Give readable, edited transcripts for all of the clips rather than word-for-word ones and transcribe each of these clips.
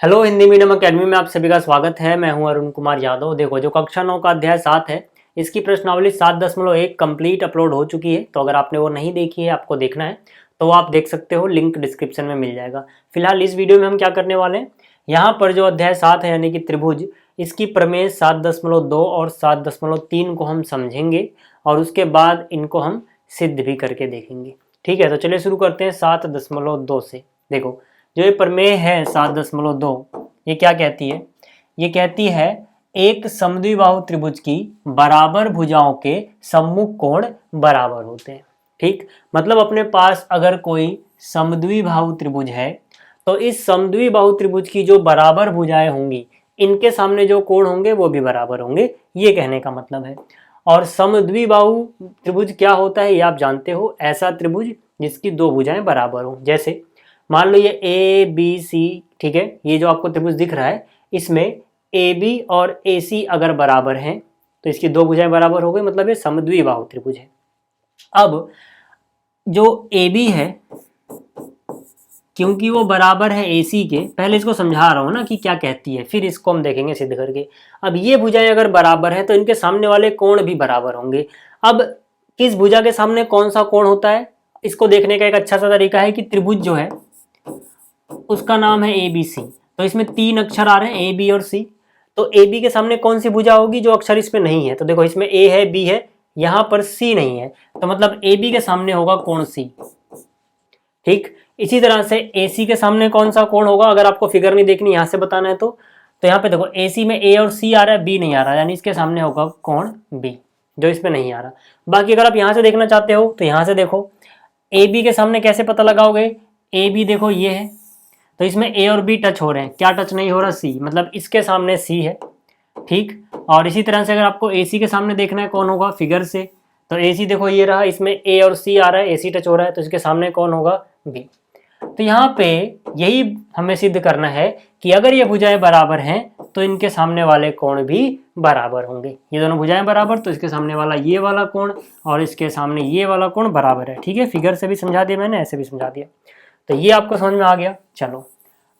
Hello, Hindi medium academy में आप सभी का स्वागत है। मैं हूं अरुण कुमार यादव। देखो, जो कक्षा 9 का अध्याय 7 है, इसकी प्रश्नावली 7.1 कंप्लीट अपलोड हो चुकी है। तो अगर आपने वो नहीं देखी है, आपको देखना है तो आप देख सकते हो, लिंक डिस्क्रिप्शन में मिल जाएगा। फिलहाल इस वीडियो में हम क्या करने वाले हैं, यहाँ पर जो अध्याय 7 है यानी कि त्रिभुज, इसकी प्रमेय 7.2 और 7.3 को हम समझेंगे और उसके बाद इनको हम सिद्ध भी करके देखेंगे। ठीक है, तो चलिए शुरू करते हैं 7.2 से। देखो, जो ये प्रमेय है 7.2, ये क्या कहती है? ये कहती है एक समद्विबाहु त्रिभुज की बराबर भुजाओं के सम्मुख कोण बराबर होते हैं। ठीक, मतलब अपने पास अगर कोई समद्विबाहु त्रिभुज है तो इस समद्विबाहु त्रिभुज की जो बराबर भुजाएं होंगी, इनके सामने जो कोण होंगे वो भी बराबर होंगे, ये कहने का मतलब है। और समद्विबाहु त्रिभुज क्या होता है ये आप जानते हो, ऐसा त्रिभुज जिसकी दो भुजाएं बराबर हो। जैसे मान लो ये ए बी सी, ठीक है, ये जो आपको त्रिभुज दिख रहा है, इसमें ए बी और ए सी अगर बराबर हैं तो इसकी दो भुजाएं बराबर हो गई, मतलब ये समद्विबाहु त्रिभुज है। अब जो ए बी है, क्योंकि वो बराबर है ए सी के, पहले इसको समझा रहा हूं ना कि क्या कहती है, फिर इसको हम देखेंगे सिद्ध करके। अब ये भुजाएं अगर बराबर है तो इनके सामने वाले कोण भी बराबर होंगे। अब किस भुजा के सामने कौन सा कोण होता है, इसको देखने का एक अच्छा सा तरीका है कि त्रिभुज जो है उसका नाम है ए बी सी। तो इसमें तीन अक्षर आ रहे हैं, ए बी और सी। तो ए बी के सामने कौन सी भुजा होगी जो अक्षर इसमें नहीं है? तो देखो, इसमें ए है, बी है, यहां पर सी नहीं है, तो मतलब ए बी के सामने होगा कोण सी। ठीक, इसी तरह से ए सी के सामने कौन सा कोण होगा, अगर आपको फिगर नहीं देखनी, यहां से बताना है तो यहाँ पे देखो, ए सी में ए और सी आ रहा है, बी नहीं आ रहा, यानी इसके सामने होगा कोण बी, जो इसमें नहीं आ रहा। बाकी अगर आप यहां से देखना चाहते हो तो यहां से देखो, ए बी के सामने कैसे पता लगाओगे? ए बी देखो ये है, तो इसमें ए और बी टच हो रहे हैं, क्या टच नहीं हो रहा? सी, मतलब इसके सामने सी है। ठीक, और इसी तरह से अगर आपको ए सी के सामने देखना है कौन होगा फिगर से, तो ए सी देखो ये रहा, इसमें ए और सी आ रहा है, ए सी टच हो रहा है, तो इसके सामने कौन होगा? बी। तो यहाँ पे यही हमें सिद्ध करना है कि अगर ये भुजाएं बराबर हैं तो इनके सामने वाले कोण भी बराबर होंगे। ये दोनों भुजाएं बराबर, तो इसके सामने वाला ये वाला कोण और इसके सामने ये वाला कोण बराबर है। ठीक है, फिगर से भी समझा दिया मैंने, ऐसे भी समझा दिया, तो ये आपको समझ में आ गया। चलो,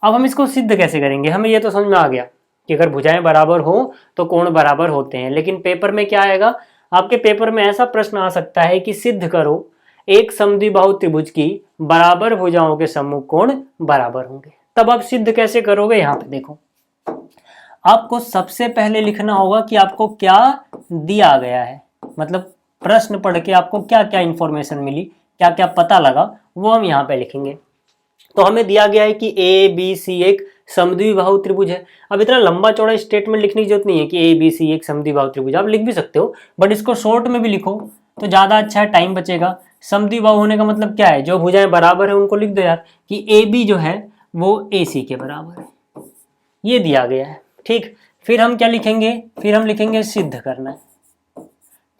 अब हम इसको सिद्ध कैसे करेंगे? हमें ये तो समझ में आ गया कि अगर भुजाएं बराबर हो तो कोण बराबर होते हैं, लेकिन पेपर में क्या आएगा? आपके पेपर में ऐसा प्रश्न आ सकता है कि सिद्ध करो एक समद्विबाहु त्रिभुज की बराबर भुजाओं के सम्मुख कोण बराबर होंगे। तब आप सिद्ध कैसे करोगे? यहाँ पे देखो, आपको सबसे पहले लिखना होगा कि आपको क्या दिया गया है, मतलब प्रश्न पढ़ के आपको क्या क्या इंफॉर्मेशन मिली, क्या क्या पता लगा, वो हम यहाँ पे लिखेंगे। तो हमें दिया गया है कि ए बी सी एक समद्विबाहु त्रिभुज है। अब इतना लंबा चौड़ा स्टेटमेंट लिखने की जरूरत नहीं है कि ए बी सी एक समद्विबाहु त्रिभुज, आप लिख भी सकते हो, बट इसको शॉर्ट में भी लिखो तो ज्यादा अच्छा है, टाइम बचेगा। समद्विबाहु होने का मतलब क्या है? जो भुजाएं बराबर है उनको लिख दो यार, कि ए बी जो है वो ए सी के बराबर है, ये दिया गया है। ठीक, फिर हम क्या लिखेंगे? फिर हम लिखेंगे सिद्ध करना है।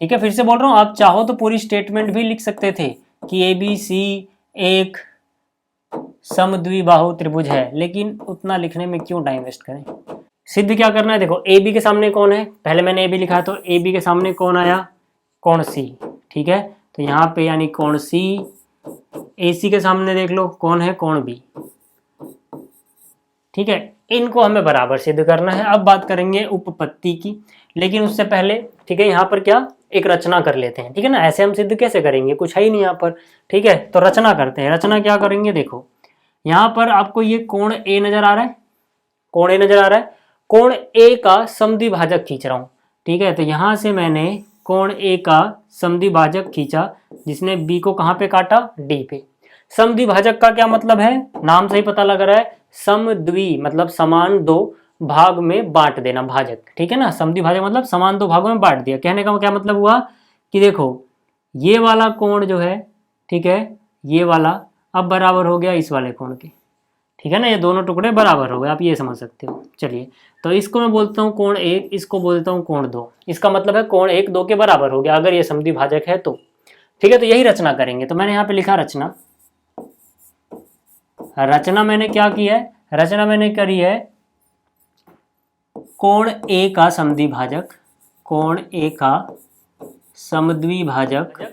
ठीक है, फिर से बोल रहा हूं, आप चाहो तो पूरी स्टेटमेंट भी लिख सकते थे कि ए बी सी एक समद्विबाहु त्रिभुज है, लेकिन उतना लिखने में क्यों टाइम वेस्ट करें। सिद्ध क्या करना है? देखो, ए बी के सामने कौन है, पहले मैंने ए बी लिखा, तो ए बी के सामने कौन आया? कोण सी। ठीक है, तो यहाँ पे यानी कोण सी। ए सी के सामने देख लो कौन है? कोण बी। ठीक है, इनको हमें बराबर सिद्ध करना है। अब बात करेंगे उपपत्ति की, लेकिन उससे पहले, ठीक है, यहाँ पर क्या एक रचना कर लेते हैं। ठीक है ना, ऐसे हम सिद्ध कैसे करेंगे, कुछ है ही नहीं यहाँ पर। ठीक है, तो रचना करते हैं। रचना क्या करेंगे? देखो, यहाँ पर आपको ये कोण ए नजर आ रहा है, कोण ए नजर आ रहा है, कोण ए का समद्विभाजक खींच रहा हूं। ठीक है, तो यहां से मैंने कोण ए का समद्विभाजक खींचा, जिसने बी को कहां पे काटा? डी पे। समद्विभाजक का क्या मतलब है? नाम से ही पता लग रहा है, समद्वि मतलब समान दो भाग में बांट देना, भाजक। ठीक है ना, समद्विभाजक मतलब समान दो भागों में बांट दिया। कहने का क्या मतलब हुआ कि देखो, ये वाला कोण जो है, ठीक है, ये वाला अब बराबर हो गया इस वाले कोण के। ठीक है ना, ये दोनों टुकड़े बराबर हो गए, आप ये समझ सकते हो। चलिए, तो इसको मैं बोलता हूँ कोण एक, इसको बोलता हूँ कोण दो। इसका मतलब है कोण एक दो के बराबर हो गया अगर ये समद्विभाजक है तो। ठीक है, तो यही रचना करेंगे। तो मैंने यहाँ पे लिखा रचना। रचना मैंने क्या की है? रचना मैंने करी है कोण ए का समद्विभाजक, कोण ए का समद्विभाजक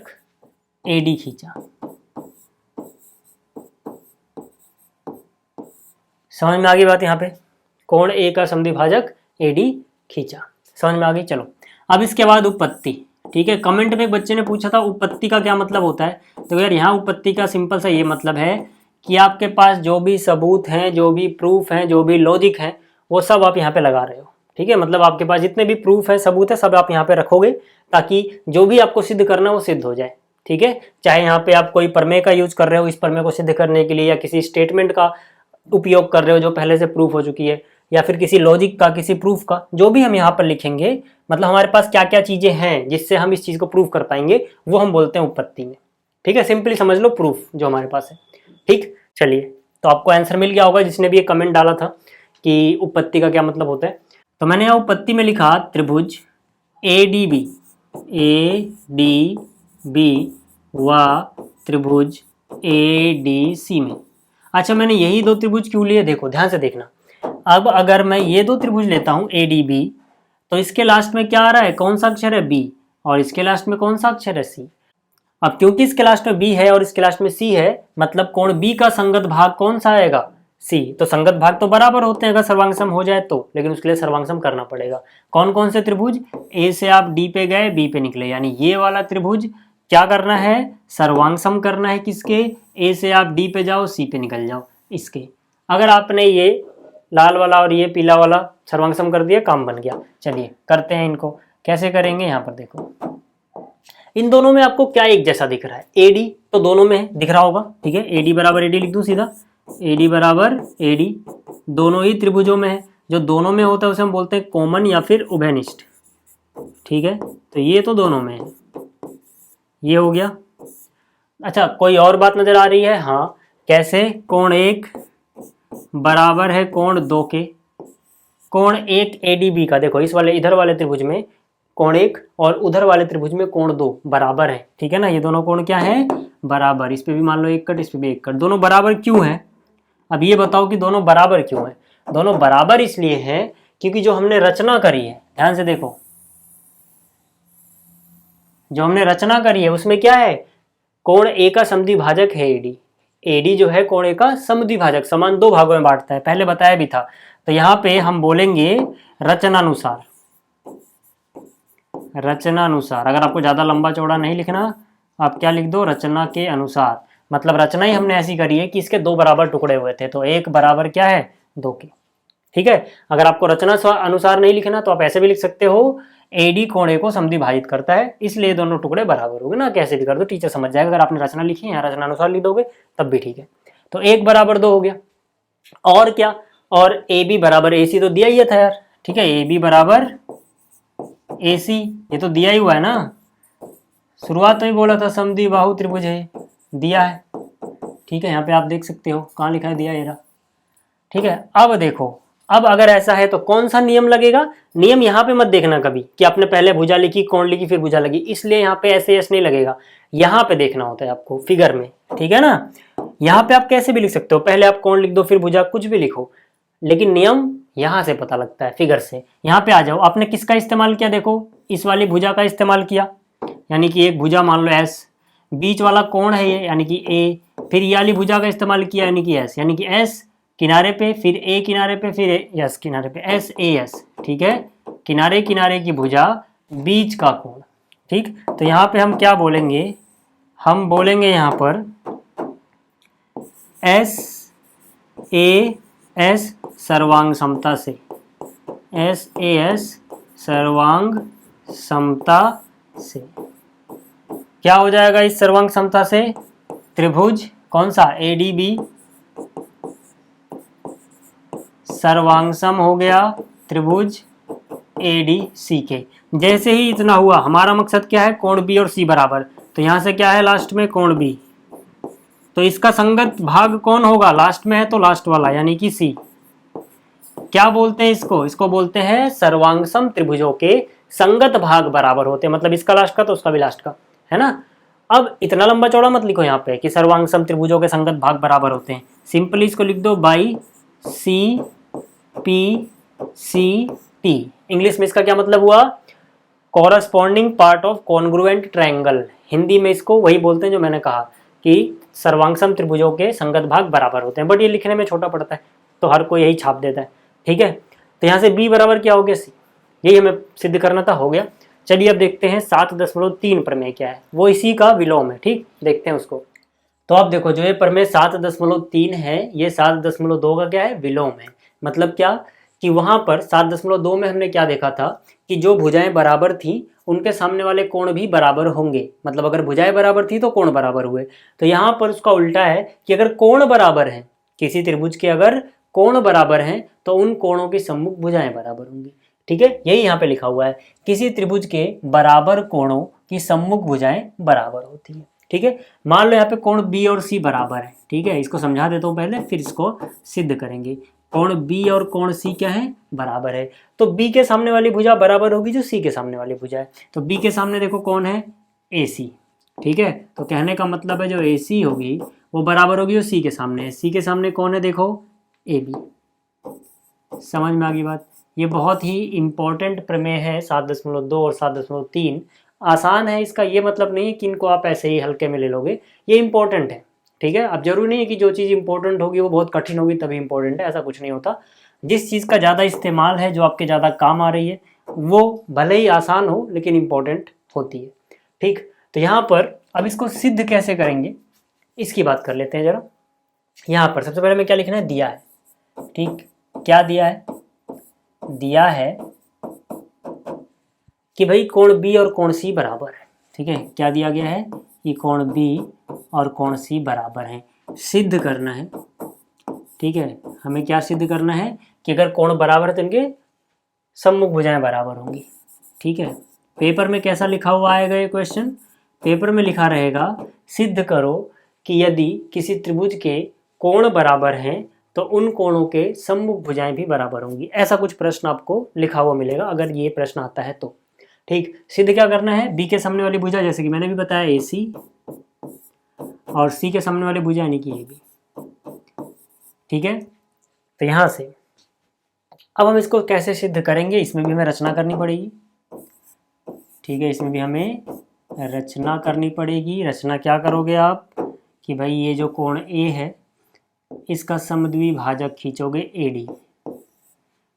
एडी खींचा। समझ में आ गई बात यहाँ पे? कोण ए का समद्विभाजक AD खींचा। समझ में आ गई। चलो अब इसके बाद उपपत्ति। ठीक है, कमेंट में एक बच्चे ने पूछा था उपपत्ति का क्या मतलब होता है। तो यार यहाँ उपपत्ति का सिंपल सा ये मतलब है कि आपके पास जो भी सबूत हैं, जो भी प्रूफ हैं, जो भी लॉजिक हैं, वो सब आप यहाँ पे लगा रहे हो। ठीक है, मतलब आपके पास जितने भी प्रूफ है, सबूत है, सब आप यहाँ पे रखोगे ताकि जो भी आपको सिद्ध करना है वो सिद्ध हो जाए। ठीक है, चाहे यहाँ पे आप कोई प्रमेय का यूज कर रहे हो इस प्रमेय को सिद्ध करने के लिए, या किसी स्टेटमेंट का उपयोग कर रहे हो जो पहले से प्रूफ हो चुकी है, या फिर किसी लॉजिक का, किसी प्रूफ का, जो भी हम यहाँ पर लिखेंगे, मतलब हमारे पास क्या क्या चीजें हैं जिससे हम इस चीज को प्रूफ कर पाएंगे, वो हम बोलते हैं उपपत्ति में। ठीक है, सिंपली समझ लो प्रूफ जो हमारे पास है। ठीक, चलिए तो आपको आंसर मिल गया होगा जिसने भी ये कमेंट डाला था कि उपपत्ति का क्या मतलब होता है। तो मैंने यहाँ उपपत्ति में लिखा त्रिभुज ADB व त्रिभुज ADC में। अच्छा, मैंने यही दो त्रिभुज क्यों लिए, देखो ध्यान से देखना। अब अगर मैं ये दो त्रिभुज लेता हूँ ADB, तो इसके लास्ट में क्या आ रहा है, कौन सा अक्षर है B, और इसके लास्ट में कौन सा अक्षर है C। अब क्योंकि इसके लास्ट में B है और इसके लास्ट में C है, मतलब कोण B का संगत भाग कौन सा आएगा, C। तो संगत भाग तो बराबर होते हैं अगर सर्वांग सम हो जाए तो, लेकिन उसके लिए सर्वांग सम करना पड़ेगा। कौन कौन से त्रिभुज, A से आप D पे गए, B पे निकले, यानी ये वाला त्रिभुज क्या करना है, सर्वांग सम करना है किसके, A से आप D पे जाओ, C पे निकल जाओ इसके। अगर आपने ये लाल वाला और ये पीला वाला सर्वांग सम कर दिया, काम बन गया। चलिए करते हैं इनको, कैसे करेंगे, यहाँ पर देखो इन दोनों में आपको क्या एक जैसा दिख रहा है, AD तो दोनों में दिख रहा होगा। ठीक है, AD बराबर AD लिख दूं सीधा, AD बराबर AD दोनों ही त्रिभुजों में है। जो दोनों में होता है उसे हम बोलते हैं कॉमन या फिर उभयनिष्ठ। ठीक है, तो ये तो दोनों में है, ये हो गया। अच्छा, कोई और बात नजर आ रही है, हाँ कैसे, कोण 1 बराबर है कोण 2 के। कोण 1 ADB का, देखो इस वाले इधर वाले त्रिभुज में कोण 1 और उधर वाले त्रिभुज में कोण 2 बराबर है। ठीक है ना, ये दोनों कोण क्या है, बराबर। इस पे भी मान लो 1 कट, इस पे भी 1 कट, दोनों बराबर क्यों है। अब ये बताओ कि दोनों बराबर क्यों है। दोनों बराबर इसलिए हैं क्योंकि जो हमने रचना करी है, ध्यान से देखो, जो हमने रचना करी है उसमें क्या है, कोण A का समद्विभाजक है AD। AD जो है कोण A का समद्विभाजक, समान दो भागों में बांटता है, पहले बताया भी था। तो यहाँ पे हम बोलेंगे रचनानुसार। रचनानुसार, अगर आपको ज्यादा लंबा चौड़ा नहीं लिखना, आप क्या लिख दो, रचना के अनुसार। मतलब रचना ही हमने ऐसी करी है कि इसके दो बराबर टुकड़े हुए थे, तो 1 बराबर क्या है, 2 के। ठीक है, अगर आपको रचना अनुसार नहीं लिखना तो आप ऐसे भी लिख सकते हो, AD कोण A को समद्विभाजित करता है, इसलिए दोनों टुकड़े बराबर हो गए ना, कैसे भी कर दो टीचर समझ जाएगा। अगर आपने रचना लिखी है, रचना अनुसार लिख दोगे तब भी ठीक है। तो 1 बराबर 2 हो गया, और क्या, और AB बराबर AC तो दिया ही था यार। ठीक है, AB बराबर AC ये तो दिया ही हुआ है ना, शुरुआत में बोला था समद्विबाहु त्रिभुज है, दिया है। ठीक है, यहाँ पे आप देख सकते हो कहाँ लिखा है, दिया ये रहा। ठीक है, अब देखो, अब अगर ऐसा है तो कौन सा नियम लगेगा। नियम यहाँ पे मत देखना कभी कि आपने पहले भुजा लिखी, कोण लिखी, फिर भुजा लगी, इसलिए यहाँ पे ऐसे नहीं लगेगा। यहाँ पे देखना होता है आपको फिगर में। ठीक है ना, यहाँ पे आप कैसे भी लिख सकते हो, पहले आप कोण लिख दो फिर भुजा, कुछ भी लिखो, लेकिन नियम यहाँ से पता लगता है, फिगर से। यहाँ पे आ जाओ, आपने किसका इस्तेमाल किया, देखो इस वाली भुजा का इस्तेमाल किया, यानी कि एक भुजा मान लो S, बीच वाला कोण है ये यानी कि A, फिर ये वाली भुजा का इस्तेमाल किया यानी कि S, यानी कि S किनारे पे, फिर A किनारे पे, फिर S किनारे पे, SAS। ठीक है, किनारे किनारे की भुजा, बीच का कोण। ठीक, तो यहाँ पे हम क्या बोलेंगे, हम बोलेंगे यहाँ पर SAS सर्वांग समता से, SAS सर्वांग समता से। क्या हो जाएगा इस सर्वांग समता से, त्रिभुज कौन सा, ADB सर्वांग सम हो गया त्रिभुज ADC के। जैसे ही इतना हुआ, हमारा मकसद क्या है, कोण B और C बराबर, तो यहाँ से क्या है लास्ट में, कोण B, तो इसका संगत भाग कौन होगा, लास्ट में है तो लास्ट वाला यानी कि C। क्या बोलते हैं इसको, इसको बोलते हैं सर्वांग सम त्रिभुजों के संगत भाग बराबर होते हैं, मतलब इसका लास्ट का तो उसका भी लास्ट का, है ना। अब इतना लंबा चौड़ा मत लिखो यहाँ पे कि सर्वांग सम त्रिभुजों के संगत भाग बराबर होते हैं, सिंपली इसको लिख दो बाई CPCT। इंग्लिश में इसका क्या मतलब हुआ, corresponding part of congruent triangle. Hindi में इसको वही बोलते हैं जो मैंने कहा कि सर्वांग सम त्रिभुजों के संगत भाग बराबर होते हैं, बट ये लिखने में छोटा पड़ता है तो हर कोई यही छाप देता है। ठीक है, तो यहाँ से बी बराबर क्या हो गया सी, यही हमें सिद्ध करना था, हो गया। चलिए अब देखते हैं 7.3 प्रमेय क्या है, वो इसी का विलोम है। ठीक, देखते हैं उसको। तो आप देखो, जो ये प्रमेय 7.3 है, ये 7.2 का क्या है, विलोम है। मतलब क्या, कि वहां पर 7.2 में हमने क्या देखा था कि जो भुजाएं बराबर थी उनके सामने वाले कोण भी बराबर होंगे। मतलब अगर भुजाएं बराबर थी तो कोण बराबर हुए। तो यहाँ पर उसका उल्टा है कि अगर कोण बराबर है, किसी त्रिभुज के अगर कोण बराबर हैं तो उन कोणों की सम्मुख भुजाएं बराबर होंगी। ठीक है, यही यहाँ पे लिखा हुआ है, किसी त्रिभुज के बराबर कोणों की सम्मुख भुजाएं बराबर होती है। ठीक है, मान लो यहाँ पे कोण बी और सी बराबर है। ठीक है, इसको समझा देता हूँ पहले, फिर इसको सिद्ध करेंगे। कोण बी और कोण सी क्या है, बराबर है। तो बी के सामने वाली भुजा बराबर होगी जो सी के सामने वाली भुजा है। तो बी के सामने देखो कौन है, ए सी। ठीक है, तो कहने का मतलब है जो ए सी होगी वो बराबर होगी जो सी के सामने है। सी के सामने कौन है, देखो ए बी। समझ में आ गई बात। ये बहुत ही इंपॉर्टेंट प्रमेय है 7.2 और 7.3। आसान है, इसका ये मतलब नहीं है कि इनको आप ऐसे ही हल्के में ले लोगे, ये इंपॉर्टेंट है। ठीक है, अब जरूरी नहीं है कि जो चीज़ इंपॉर्टेंट होगी वो बहुत कठिन होगी तभी इंपॉर्टेंट है, ऐसा कुछ नहीं होता। जिस चीज़ का ज़्यादा इस्तेमाल है, जो आपके ज़्यादा काम आ रही है, वो भले ही आसान हो लेकिन इंपॉर्टेंट होती है। ठीक, तो यहाँ पर अब इसको सिद्ध कैसे करेंगे इसकी बात कर लेते हैं जरा। यहाँ पर सबसे पहले हमें क्या लिखना है, दिया है। ठीक, क्या दिया है, दिया है कि भाई कोण बी और कोण सी बराबर है। ठीक है, क्या दिया गया है कि कोण बी और कोण सी बराबर हैं, सिद्ध करना है। ठीक है, हमें क्या सिद्ध करना है कि अगर कोण बराबर है तो इनके सम्मुख भुजाएं बराबर होंगी। ठीक है, पेपर में कैसा लिखा हुआ आएगा ये क्वेश्चन, पेपर में लिखा रहेगा सिद्ध करो कि यदि किसी त्रिभुज के कोण बराबर हैं तो उन कोणों के सम्मुख भुजाएं भी बराबर होंगी। ऐसा कुछ प्रश्न आपको लिखा हुआ मिलेगा अगर ये प्रश्न आता है तो। ठीक, सिद्ध क्या करना है, बी के सामने वाली भुजा जैसे कि मैंने भी बताया ए सी, और सी के सामने वाली भुजा यानी कि ए बी। ठीक है, तो यहां से अब हम इसको कैसे सिद्ध करेंगे, इसमें भी हमें रचना करनी पड़ेगी। ठीक है, इसमें भी हमें रचना करनी पड़ेगी। रचना क्या करोगे आप कि भाई ये जो कोण ए है इसका समद्विभाजक खींचोगे ए डी।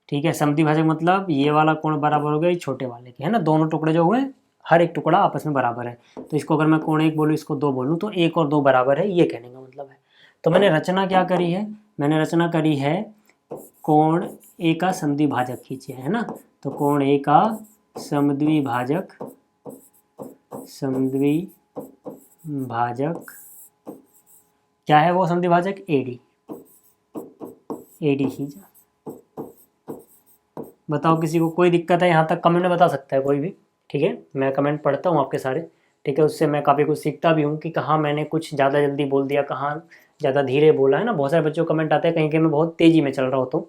ठीक है, समद्विभाजक मतलब ये वाला कोण बराबर हो गया ये छोटे वाले के, है ना। दोनों टुकड़े जो हुए हर एक टुकड़ा आपस में बराबर है। तो इसको अगर मैं कोण एक बोलूँ, इसको दो बोलूँ, तो एक और दो बराबर है, ये कहने का मतलब है। तो मैंने रचना क्या करी है, मैंने रचना करी है कोण ए का समद्विभाजक खींचे, है ना। तो कोण ए का समद्विभाजक, समद्विभाजक क्या है वो समद्विभाजक, एडी, एडी खींचा। बताओ किसी को कोई दिक्कत है यहाँ तक, कमेंट में बता सकता है कोई भी। ठीक है, मैं कमेंट पढ़ता हूँ आपके सारे। ठीक है, उससे मैं काफ़ी कुछ सीखता भी हूँ कि कहाँ मैंने कुछ ज़्यादा जल्दी बोल दिया, कहाँ ज़्यादा धीरे बोला, है ना। बहुत सारे बच्चों को कमेंट आते हैं कहीं कहीं मैं बहुत तेज़ी में चल रहा होता हूँ,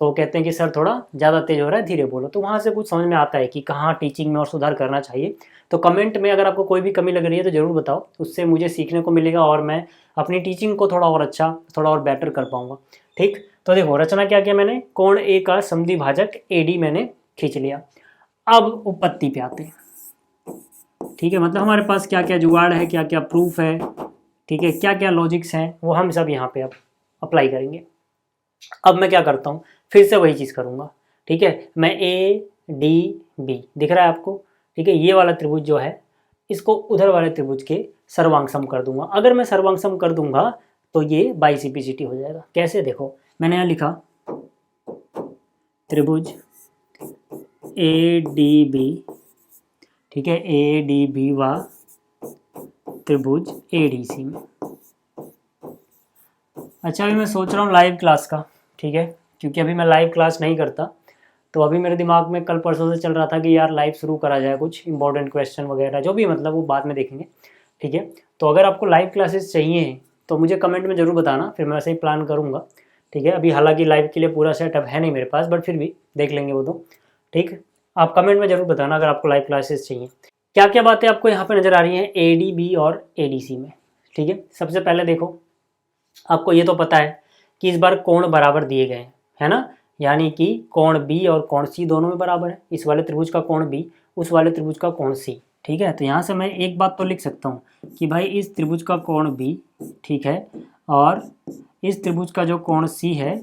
तो वो कहते हैं कि सर थोड़ा ज़्यादा तेज़ हो रहा है, धीरे बोलो। तो वहाँ से कुछ समझ में आता है कि कहाँ टीचिंग में और सुधार करना चाहिए। तो कमेंट में अगर आपको कोई भी कमी लग रही है तो ज़रूर बताओ, उससे मुझे सीखने को मिलेगा और मैं अपनी टीचिंग को थोड़ा और अच्छा, थोड़ा और बेटर कर पाऊँगा। ठीक, तो देखो रचना क्या किया मैंने, कोण ए का समद्विभाजक एडी मैंने खींच लिया। अब उपपत्ति पे आते हैं। ठीक है, मतलब हमारे पास क्या क्या जुगाड़ है, क्या क्या प्रूफ है, ठीक है, क्या क्या लॉजिक्स हैं, वो हम सब यहाँ पे अब अप्लाई करेंगे। अब मैं क्या करता हूँ, फिर से वही चीज़ करूँगा। ठीक है, मैं ए डी बी दिख रहा है आपको। ठीक है, ये वाला त्रिभुज जो है इसको उधर वाले त्रिभुज के सर्वांग सम कर दूंगा। अगर मैं सर्वांग सम कर दूंगा तो ये बाइसिपिसिटी हो जाएगा। कैसे, देखो मैंने यहाँ लिखा त्रिभुज ए डी बी। ठीक है, ए डी बी व त्रिभुज ए डी सी में। अच्छा, अभी मैं सोच रहा हूँ लाइव क्लास का। ठीक है, क्योंकि अभी मैं लाइव क्लास नहीं करता, तो अभी मेरे दिमाग में कल परसों से चल रहा था कि यार लाइव शुरू करा जाए, कुछ इंपॉर्टेंट क्वेश्चन वगैरह जो भी, मतलब वो बाद में देखेंगे। ठीक है, तो अगर आपको लाइव क्लासेस चाहिए तो मुझे कमेंट में ज़रूर बताना, फिर मैं वैसे ही प्लान करूँगा। ठीक है, अभी हालांकि लाइव के लिए पूरा सेटअप है नहीं मेरे पास, बट फिर भी देख लेंगे वो तो। ठीक, आप कमेंट में ज़रूर बताना अगर आपको लाइव क्लासेस चाहिए। क्या क्या बातें आपको यहाँ पर नज़र आ रही हैं ए डी बी और ए डी सी में। ठीक है, सबसे पहले देखो, आपको ये तो पता है कि इस बार कोण बराबर दिए गए हैं, है ना। यानी कि कोण बी और कोण सी दोनों में बराबर है। इस वाले त्रिभुज का कोण बी, उस वाले त्रिभुज का कोण सी। ठीक है, तो यहाँ से मैं एक बात तो लिख सकता हूँ कि भाई इस त्रिभुज का कोण बी, ठीक है, और इस त्रिभुज का जो कोण सी है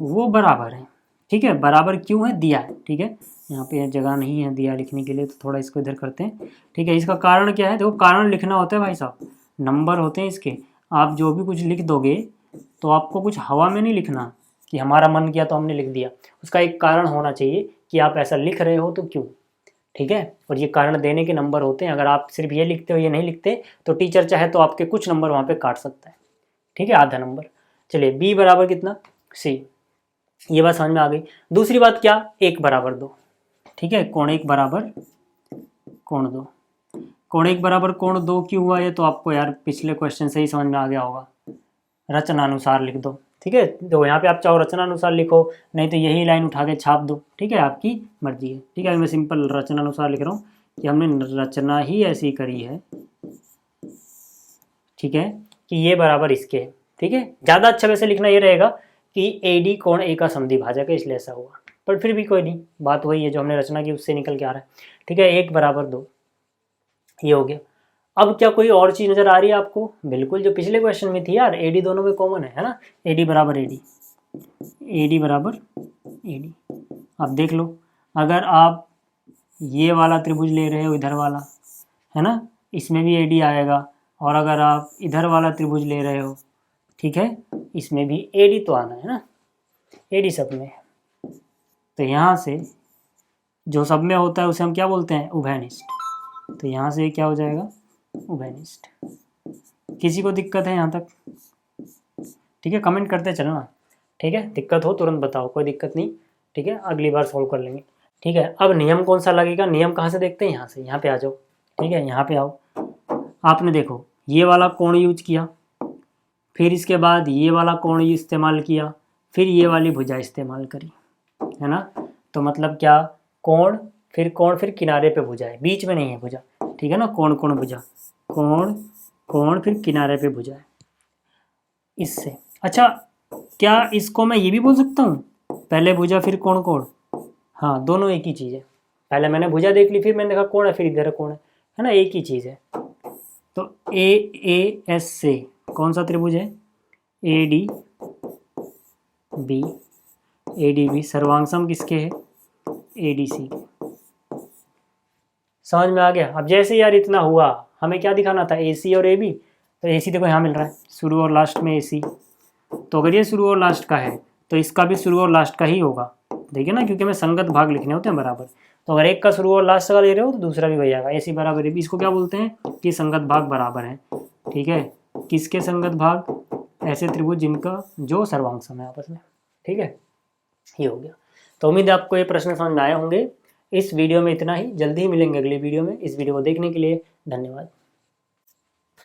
वो बराबर है। ठीक है, बराबर क्यों है, दिया है। ठीक है, यहाँ पे जगह नहीं है दिया लिखने के लिए, तो थोड़ा इसको इधर करते हैं। ठीक है, इसका कारण क्या है, देखो कारण लिखना होता है भाई साहब, नंबर होते हैं इसके। आप जो भी कुछ लिख दोगे तो आपको कुछ हवा में नहीं लिखना कि हमारा मन किया तो हमने लिख दिया, उसका एक कारण होना चाहिए कि आप ऐसा लिख रहे हो तो क्यों। ठीक है, और ये कारण देने के नंबर होते हैं। अगर आप सिर्फ ये लिखते हो ये नहीं लिखते तो टीचर चाहे तो आपके कुछ नंबर वहाँ पे काट सकता है। ठीक है, आधा नंबर। चलिए बी बराबर कितना, सी, ये बात समझ में आ गई। दूसरी बात क्या, एक बराबर दो। ठीक है, कोण एक बराबर कोण दो। कोण एक बराबर कोण दो क्यों हुआ, ये तो आपको यार पिछले क्वेश्चन से ही समझ में आ गया होगा। रचनानुसार लिख दो। ठीक है, तो यहाँ पे आप चाहो रचनानुसार लिखो, नहीं तो यही लाइन उठा के छाप दो। ठीक है, आपकी मर्जी है। ठीक है, मैं सिंपल रचनानुसार लिख रहा हूँ कि हमने रचना ही ऐसी करी है, ठीक है, कि ये बराबर इसके है। ठीक है, ज़्यादा अच्छा वैसे लिखना ये रहेगा कि AD कोण A का समद्विभाजक है इसलिए ऐसा हुआ, पर फिर भी कोई नहीं, बात वही है जो हमने रचना की उससे निकल के आ रहा है। ठीक है, एक बराबर दो, ये हो गया। अब क्या कोई और चीज़ नज़र आ रही है आपको, बिल्कुल जो पिछले क्वेश्चन में थी यार, AD दोनों में कॉमन है ना, AD बराबर AD, AD बराबर AD। अब देख लो, अगर आप ये वाला त्रिभुज ले रहे हो इधर वाला, है ना, इसमें भी AD आएगा, और अगर आप इधर वाला त्रिभुज ले रहे हो, ठीक है, इसमें भी AD तो आना है ना, AD सब में। तो यहाँ से जो सब में होता है उसे हम क्या बोलते हैं, उभयनिष्ठ। तो यहाँ से क्या हो जाएगा, उभयनिष्ठ। किसी को दिक्कत है यहाँ तक? ठीक है, कमेंट करते चलना। ठीक है, दिक्कत हो तुरंत बताओ, कोई दिक्कत नहीं। ठीक है, अगली बार सॉल्व कर लेंगे। ठीक है, अब नियम कौन सा लगेगा, नियम कहाँ से देखते हैं, यहाँ से, यहाँ पे आ जाओ। ठीक है, यहाँ पे आओ। आपने देखो ये वाला कोण यूज किया, फिर इसके बाद ये वाला कोण इस्तेमाल किया, फिर ये वाली भुजा इस्तेमाल करी, है ना। तो मतलब क्या, कोण फिर किनारे पे भुजा है, बीच में नहीं है भुजा। ठीक है ना, कोण कोण भुजा, कोण कोण फिर किनारे पे भुजा है इससे। अच्छा, क्या इसको मैं ये भी बोल सकता हूँ, पहले भुजा फिर कोण कोण, हाँ दोनों एक ही चीज़ है। पहले मैंने भुजा देख ली, फिर मैंने देखा कोण है, फिर इधर कोण है ना, एक ही चीज़ है। तो AAS से कौन सा त्रिभुज है, ADB, ADB सर्वांग किसके है, ADC के। समझ में आ गया। अब जैसे यार इतना हुआ, हमें क्या दिखाना था, AC और AB, तो AC देखो यहाँ मिल रहा है, शुरू और लास्ट में AC। तो अगर ये शुरू और लास्ट का है तो इसका भी शुरू और लास्ट का ही होगा, देखिए ना, क्योंकि हमें संगत भाग लिखने होते हैं बराबर। तो अगर एक का शुरू और लास्ट का ले रहे हो तो दूसरा भी वही आएगा, AC बराबर AB। इसको क्या बोलते हैं कि संगत भाग बराबर है। ठीक है, किसके संगत भाग, ऐसे त्रिभुज जिनका जो सर्वांग सम है आपस में। ठीक है, ये हो गया। तो उम्मीद है आपको ये प्रश्न समझ में आए होंगे। इस वीडियो में इतना ही, जल्दी ही मिलेंगे अगले वीडियो में। इस वीडियो को देखने के लिए धन्यवाद।